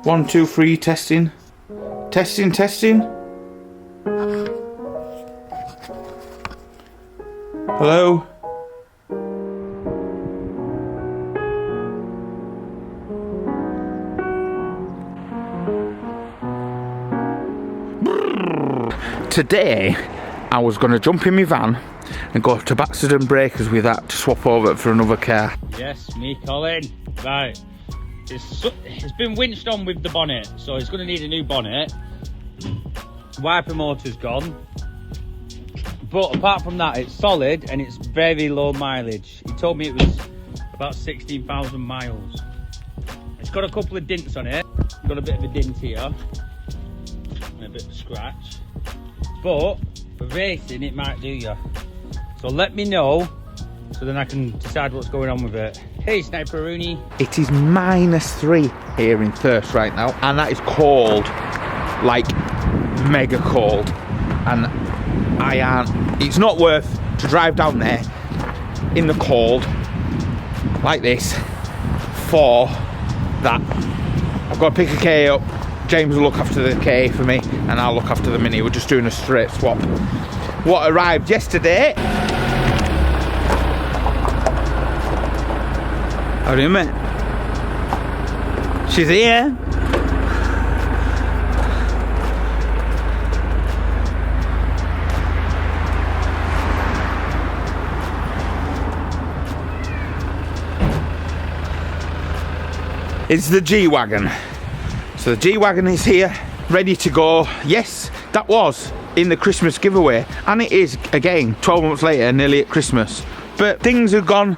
1, 2, 3, testing. Testing, testing. Hello? Today, I was going to jump in my van and go to Baxter and Breakers with that to swap over for another car. Yes, me, Colin. Right. It's been winched on with the bonnet, so it's going to need a new bonnet. Wiper motor's gone. But apart from that, it's solid and it's very low mileage. He told me it was about 16,000 miles. It's got a couple of dints on it. Got a bit of a dint here. And a bit of a scratch. But for racing, it might do you. So let me know, so then I can decide what's going on with it. Hey, Sniper Rooney. It is -3 here in Thirst right now, and that is cold, like mega cold. And it's not worth to drive down there in the cold like this for that. I've got to pick a K up. James will look after the K for me, and I'll look after the Mini. We're just doing a straight swap. What arrived yesterday? How do you mean? She's here. It's the G-Wagon. So the G-Wagon is here, ready to go. Yes, that was in the Christmas giveaway, and it is again 12 months later, nearly at Christmas. But things have gone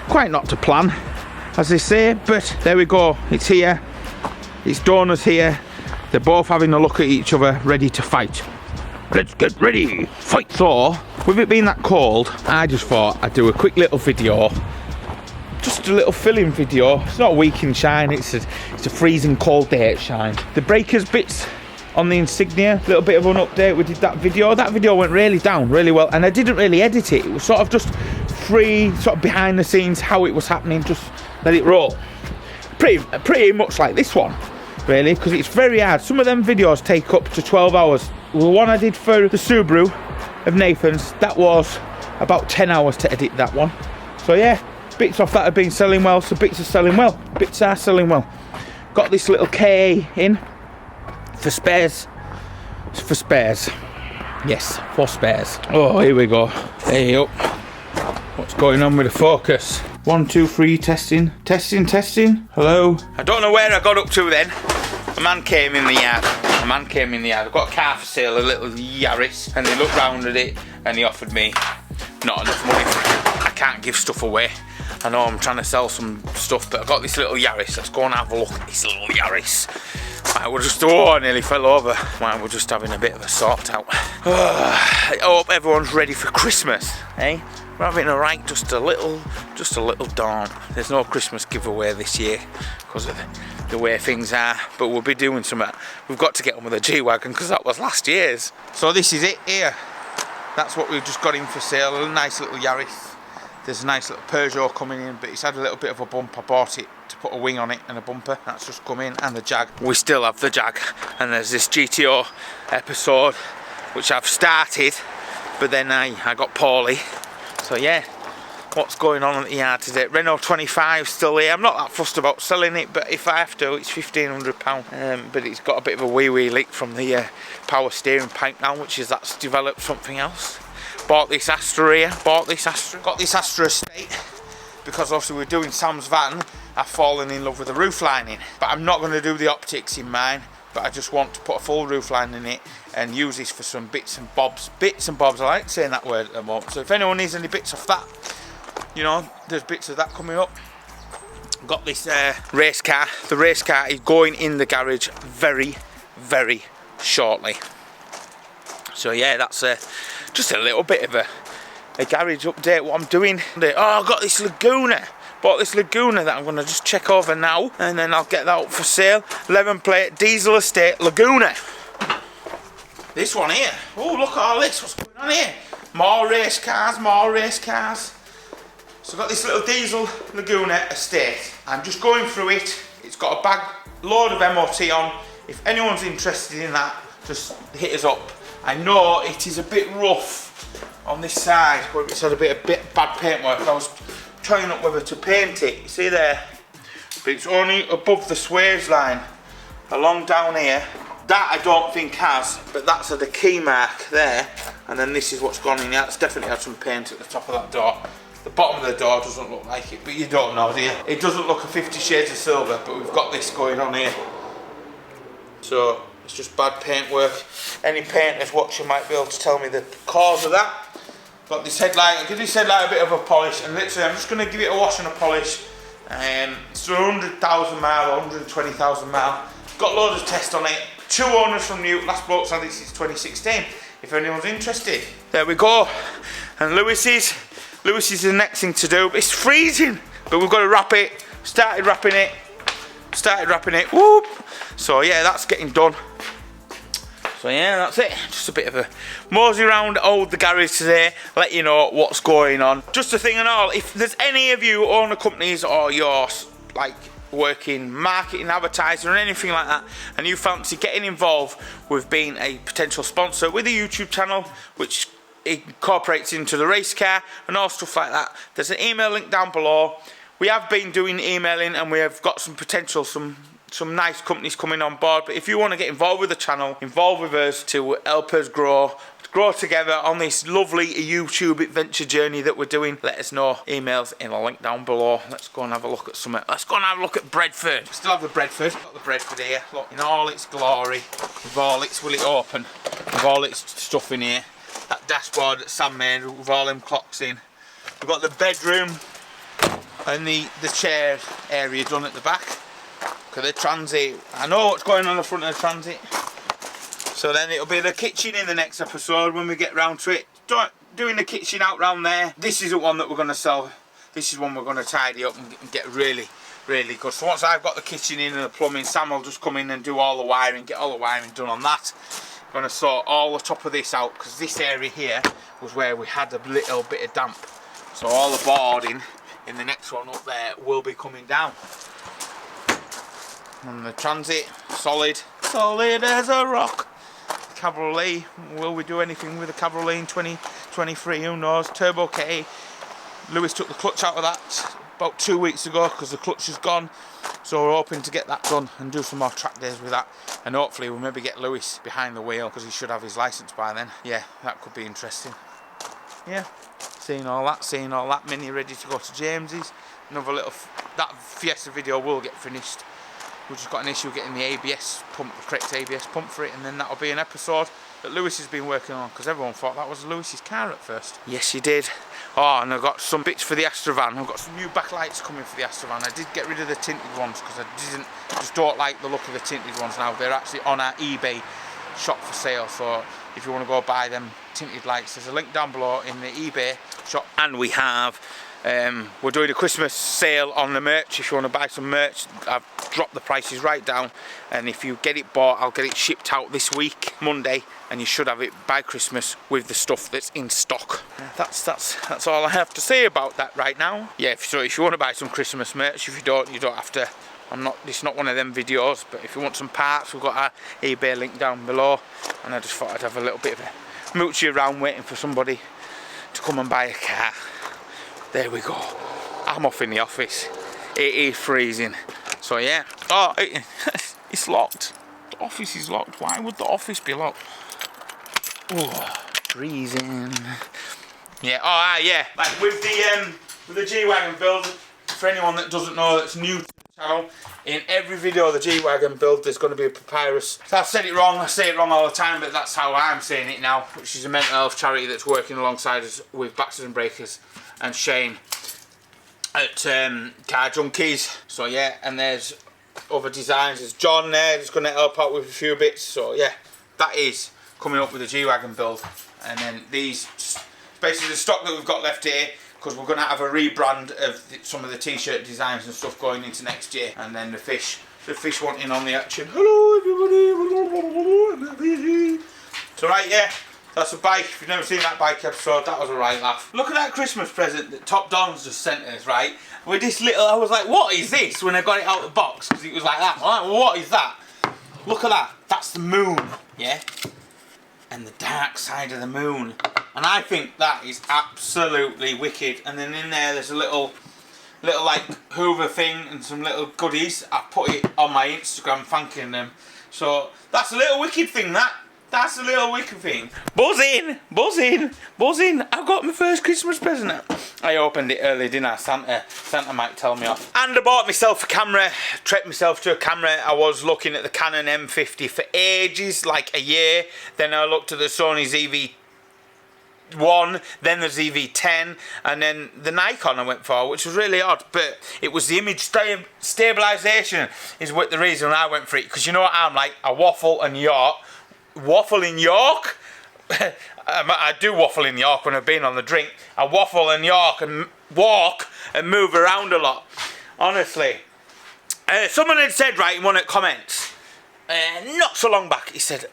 quite not to plan, as they say, but there we go. It's here, it's Donna's here. They're both having a look at each other, ready to fight. Let's get ready, fight. So with it being that cold, I just thought I'd do a quick little video, just a little filling video. It's not a week in Shine, it's a freezing cold day at Shine. The breakers bits on the Insignia, a little bit of an update. We did that video. That video went really down really well, and I didn't really edit it. It was sort of just free, sort of behind the scenes, how it was happening, just let it roll. Pretty much like this one, really, because it's very hard. Some of them videos take up to 12 hours. The one I did for the Subaru of Nathan's, that was about 10 hours to edit that one. So yeah, bits off that have been selling well, so bits are selling well. Bits are selling well. Got this little K in for spares. For spares. Yes, for spares. Oh, here we go. Hey up. What's going on with the focus? 1, 2, 3, testing. Testing, testing. Hello? I don't know where I got up to then. A man came in the yard. I've got a car for sale, a little Yaris, and he looked round at it and he offered me not enough money for it. I can't give stuff away. I know I'm trying to sell some stuff, but I've got this little Yaris. Let's go and have a look at this little Yaris. Right, we're just, I nearly fell over. Right, we're just having a bit of a sort out. I hope everyone's ready for Christmas, eh? We're having just a little dawn. There's no Christmas giveaway this year because of the way things are, but we'll be doing something. We've got to get on with the G-Wagon because that was last year's. So this is it here. That's what we've just got in for sale, a nice little Yaris. There's a nice little Peugeot coming in, but it's had a little bit of a bump. I bought it to put a wing on it and a bumper. That's just come in, and the Jag. We still have the Jag. And there's this GTO episode, which I've started, but then I got poorly. So yeah, what's going on at the yard today? Renault 25 still here. I'm not that fussed about selling it, but if I have to, it's £1,500. But it's got a bit of a wee leak from the power steering pipe now, that's developed something else. Bought this Astra here, got this Astra Estate, because obviously we're doing Sam's van. I've fallen in love with the roof lining, but I'm not going to do the optics in mine, but I just want to put a full roof line in it and use this for some bits and bobs, I like saying that word at the moment. So if anyone needs any bits of that, you know, there's bits of that coming up. Got this race car. The race car is going in the garage very shortly. So yeah, that's just a little bit of a garage update, what I'm doing. Oh, I've got this Laguna. Bought this Laguna that I'm going to just check over now, and then I'll get that up for sale. 11 plate diesel estate Laguna. This one here. Oh, look at all this. What's going on here? More race cars. So I've got this little diesel Laguna estate. I'm just going through it It's got a bag load of MOT on. If anyone's interested in that, just hit us up. I know it is a bit rough on this side where it's had a bit bad paintwork. I was trying up whether to paint it, you see there, but it's only above the sways line along down here. That I don't think has, but that's at the key mark there, and then this is what's gone in here. It's definitely had some paint at the top of that door. The bottom of the door doesn't look like it, but you don't know, do you? It doesn't look a 50 Shades of Silver, but we've got this going on here. So it's just bad paintwork. Any painters watching might be able to tell me the cause of that. Got this headlight, I'll give this headlight a bit of a polish, and literally I'm just going to give it a wash and a polish. It's 100,000 mile, 120,000 mile. Got loads of tests on it. 2 owners from New, last bloke's had it since 2016. If anyone's interested. There we go. And Lewis is the next thing to do. It's freezing, but we've got to wrap it. Started wrapping it. Whoop. So yeah, that's getting done. So yeah, that's it. Just a bit of a mosey around the garage today, let you know what's going on. Just a thing and all, if there's any of you owner companies or you're like working marketing, advertising or anything like that, and you fancy getting involved with being a potential sponsor with a YouTube channel which incorporates into the race car and all stuff like that, there's an email link down below. We have been doing emailing and we have got some potential, some nice companies coming on board. But if you want to get involved with the channel, involved with us to help us grow together on this lovely YouTube adventure journey that we're doing, let us know. Emails in the link down below. Let's go and have a look at something. Let's go and have a look at Bradford. We still have the Bradford. Got the Bradford here. Look, in all its glory, with all its, will it open, with all its stuff in here. That dashboard that Sam made with all them clocks in. We've got the bedroom and the chair area done at the back. Look at the transit. I know what's going on the front of the transit. So then it'll be the kitchen in the next episode when we get round to it. Doing the kitchen out round there. This isn't one that we're going to sell. This is one we're going to tidy up and get really good. So once I've got the kitchen in and the plumbing, Sam will just come in and do all the wiring, get all the wiring done on that. I'm going to sort all the top of this out because this area here was where we had a little bit of damp. So all the boarding in the next one up there will be coming down. And the transit, solid as a rock. Cabriolet, will we do anything with the Cabriolet in 2023? Who knows? Turbo K. Lewis took the clutch out of that about 2 weeks ago because the clutch is gone. So we're hoping to get that done and do some more track days with that. And hopefully we'll maybe get Lewis behind the wheel because he should have his licence by then. Yeah, that could be interesting. Yeah, seeing all that. Mini ready to go to James's. Another little, that Fiesta video will get finished. We've just got an issue getting the ABS pump, the correct ABS pump for it, and then that'll be an episode that Lewis has been working on because everyone thought that was Lewis's car at first. Yes, he did. Oh, and I've got some bits for the Astrovan. I've got some new backlights coming for the Astrovan. I did get rid of the tinted ones because I just don't like the look of the tinted ones now. They're actually on our eBay shop for sale, so if you want to go buy them tinted lights, there's a link down below in the eBay shop. And we have we're doing a Christmas sale on the merch. If you want to buy some merch, I've dropped the prices right down, and if you get it bought, I'll get it shipped out this week, Monday, and you should have it by Christmas with the stuff that's in stock. That's all I have to say about that right now. Yeah, so if you want to buy some Christmas merch, if you don't have to. It's not one of them videos, but if you want some parts, we've got our eBay link down below, and I just thought I'd have a little bit of a moochie around waiting for somebody to come and buy a car. There we go. I'm off in the office. It is freezing. So yeah. Oh, it's locked. The office is locked. Why would the office be locked? Oh, freezing. Yeah. Oh, yeah. Like with the G-Wagon build, for anyone that doesn't know, that's new to the channel, in every video of the G-Wagon build, there's going to be a papyrus. So I've said it wrong. I say it wrong all the time, but that's how I'm saying it now, which is a mental health charity that's working alongside us with Baxters and Breakers and Shane at Car Junkies. So yeah, and there's other designs. There's John there that's going to help out with a few bits. So yeah, that is coming up with the G-Wagon build. And then these, basically the stock that we've got left here, because we're going to have a rebrand of some of the t-shirt designs and stuff going into next year. And then the fish wanting on the action. Hello everybody. So right, yeah, That's a bike. If you've never seen that bike episode, that was a right laugh. Look at that Christmas present that Top Don's just sent us, right? With this little, I was like, what is this? When I got it out of the box, because it was like that. I'm like, well, what is that? Look at that. That's the moon, yeah? And the dark side of the moon. And I think that is absolutely wicked. And then in there's a little like Hoover thing and some little goodies. I put it on my Instagram thanking them. So that's a little wicked thing, that. That's a little wicked thing. Buzzing, buzzing, buzzing. I got my first Christmas present. I opened it early, didn't I? Santa might tell me off. And I bought myself a camera, treated myself to a camera. I was looking at the Canon M50 for ages, like a year. Then I looked at the Sony ZV-1, then the ZV-10, and then the Nikon I went for, which was really odd. But it was the image stabilisation is what the reason I went for it. Because you know what I'm like? I waffle and yacht. Waffle in York? I do waffle in York when I've been on the drink. I waffle in York and walk and move around a lot. Honestly. Someone had said, right, in one of the comments, not so long back, he said,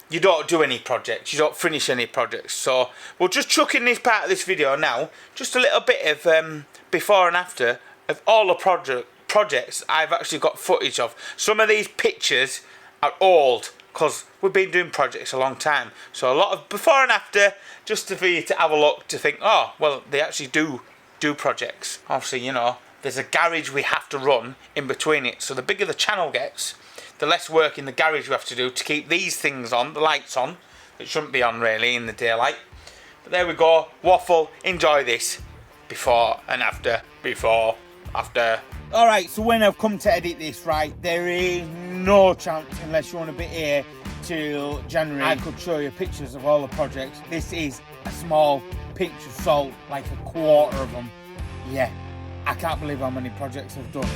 you don't do any projects, you don't finish any projects. So we'll just chuck in this part of this video now, just a little bit of before and after of all the projects I've actually got footage of. Some of these pictures are old, because we've been doing projects a long time. So a lot of before and after, just for you to have a look, to think, oh, well, they actually do projects. Obviously, you know, there's a garage we have to run in between it. So the bigger the channel gets, the less work in the garage we have to do to keep these things on, the lights on. It shouldn't be on, really, in the daylight. But there we go. Waffle. Enjoy this. Before and after. Before, after. Alright, so when I've come to edit this, right, there is no chance, unless you want to be here till January, I could show you pictures of all the projects. This is a small pinch of salt, like a quarter of them. Yeah, I can't believe how many projects I've done.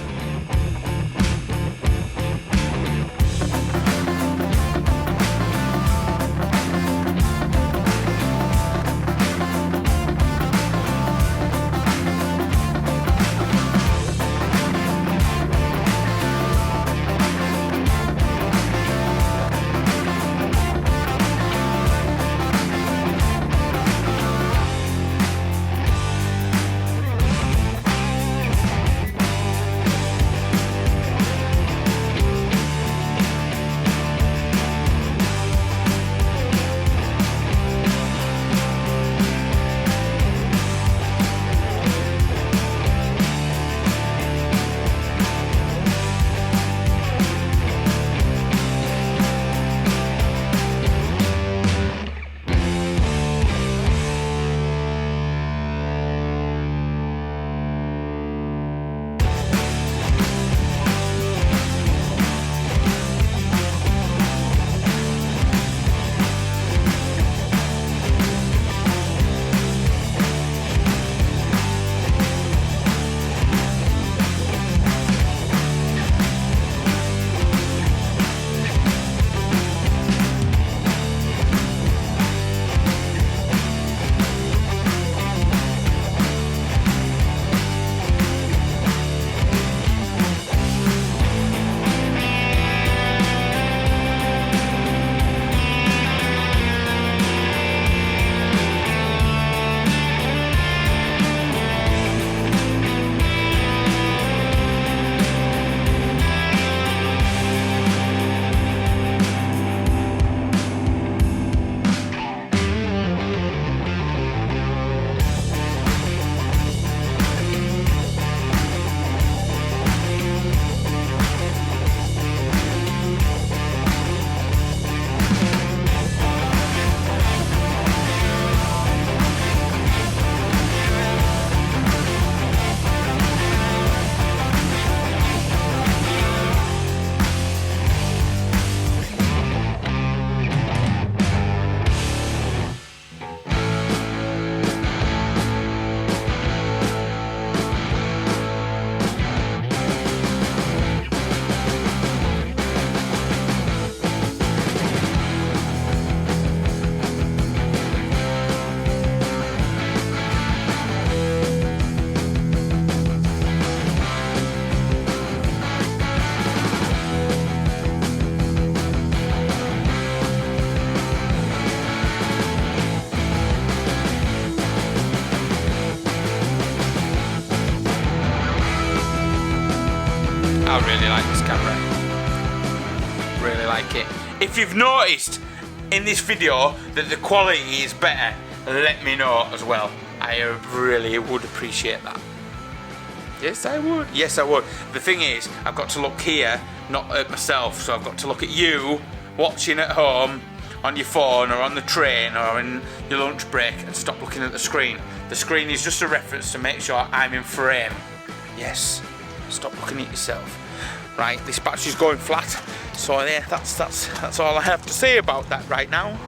really like it. If you've noticed in this video that the quality is better, let me know as well. I really would appreciate that. Yes, I would. Yes, I would. The thing is, I've got to look here, not at myself, so I've got to look at you watching at home on your phone or on the train or in your lunch break and stop looking at the screen. The screen is just a reference to make sure I'm in frame. Yes, stop looking at yourself. Right, this battery's going flat, so yeah, that's all I have to say about that right now.